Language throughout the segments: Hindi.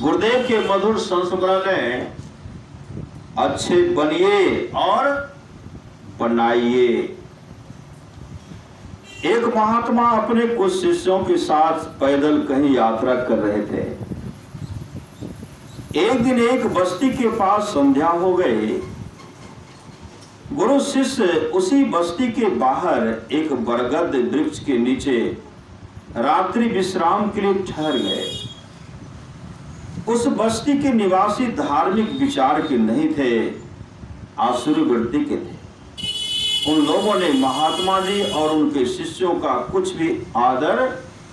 गुरुदेव के मधुर संस्मरण में अच्छे बनिए और बनाइए। एक महात्मा अपने कुछ शिष्यों के साथ पैदल कहीं यात्रा कर रहे थे। एक दिन एक बस्ती के पास संध्या हो गई। गुरु शिष्य उसी बस्ती के बाहर एक बरगद वृक्ष के नीचे रात्रि विश्राम के लिए ठहर गए। उस बस्ती के निवासी धार्मिक विचार के नहीं थे, आसुरी वृत्ति के थे। उन लोगों ने महात्मा जी और उनके शिष्यों का कुछ भी आदर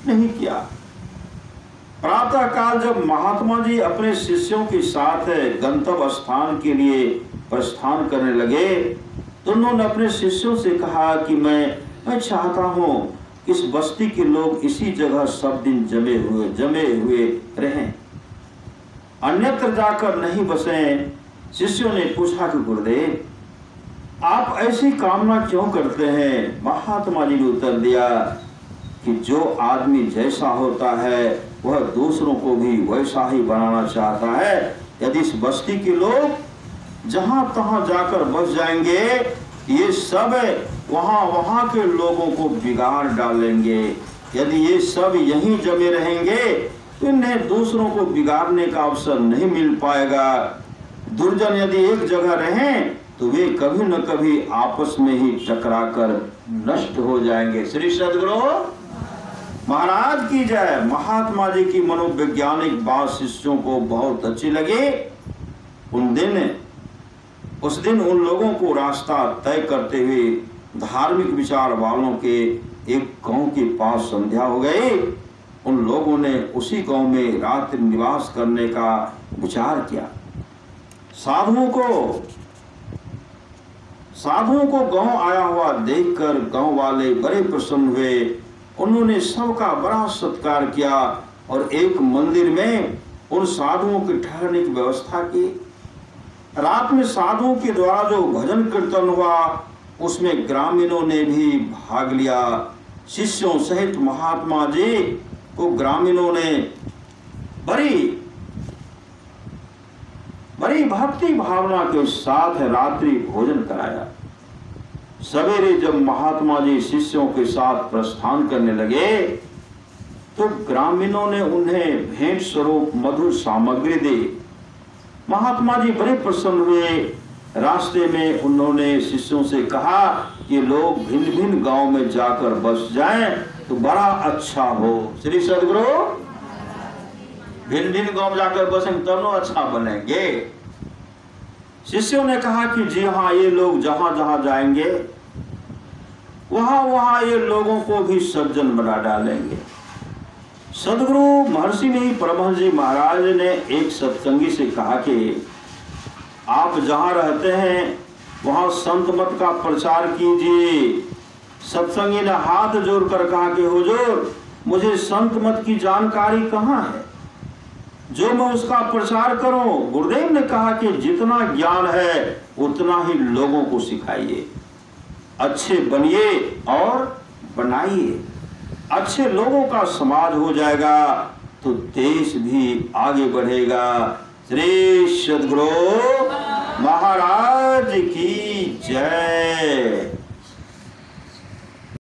नहीं किया। प्रातः काल जब महात्मा जी अपने शिष्यों के साथ गंतव्य स्थान के लिए प्रस्थान करने लगे तो उन्होंने अपने शिष्यों से कहा कि मैं चाहता हूं इस बस्ती के लोग इसी जगह सब दिन जमे हुए रहें, अन्यत्र जाकर नहीं बसें। शिष्यों ने पूछा कि गुरुदेव आप ऐसी कामना क्यों करते हैं? महात्मा जी ने उत्तर दिया कि जो आदमी जैसा होता है वह दूसरों को भी वैसा ही बनाना चाहता है। यदि इस बस्ती के लोग जहां तहां जाकर बस जाएंगे, ये सब वहां के लोगों को बिगाड़ डालेंगे। यदि ये सब यहीं जमे रहेंगे तो इन्हें दूसरों को बिगाड़ने का अवसर नहीं मिल पाएगा। दुर्जन यदि एक जगह रहें तो वे कभी न कभी आपस में ही टकराकर नष्ट हो जाएंगे। श्री सद्गुरु महाराज की जय। महात्मा जी की मनोवैज्ञानिक बात शिष्यों को बहुत अच्छी लगी। उस दिन उन लोगों को रास्ता तय करते हुए धार्मिक विचार वालों के एक गांव के पास संध्या हो गई। उन लोगों ने उसी गांव में रात्रि निवास करने का विचार किया। साधुओं को गांव आया हुआ देखकर गांव वाले बड़े प्रसन्न हुए। उन्होंने सबका बड़ा सत्कार किया और एक मंदिर में उन साधुओं के ठहरने की व्यवस्था की। रात में साधुओं के द्वारा जो भजन कीर्तन हुआ उसमें ग्रामीणों ने भी भाग लिया। शिष्यों सहित महात्मा जी को ग्रामीणों ने बड़ी भक्ति भावना के साथ रात्रि भोजन कराया। सवेरे जब महात्मा जी शिष्यों के साथ प्रस्थान करने लगे तो ग्रामीणों ने उन्हें भेंट स्वरूप मधुर सामग्री दी। महात्मा जी बड़े प्रसन्न हुए। रास्ते में उन्होंने शिष्यों से कहा कि लोग भिन्न भिन्न गांव में जाकर बस जाएं तो बड़ा अच्छा हो। श्री सद्गुरु भिन्न भिन्न गांव जाकर बसेंगे तब अच्छा बनेंगे। शिष्यों ने कहा कि जी हाँ, ये लोग जहां जहां जाएंगे वहां ये लोगों को भी सज्जन बना डालेंगे। सद्गुरु महर्षि में परमहंस जी महाराज ने एक सत्संगी से कहा कि आप जहां रहते हैं वहां संत मत का प्रचार कीजिए। सत्संगी ने हाथ जोड़कर कहा कि हुजूर मुझे संत मत की जानकारी कहाँ है जो मैं उसका प्रचार करूं? गुरुदेव ने कहा कि जितना ज्ञान है उतना ही लोगों को सिखाइए। अच्छे बनिए और बनाइए। अच्छे लोगों का समाज हो जाएगा तो देश भी आगे बढ़ेगा। श्री सद्गुरु महाराज की जय।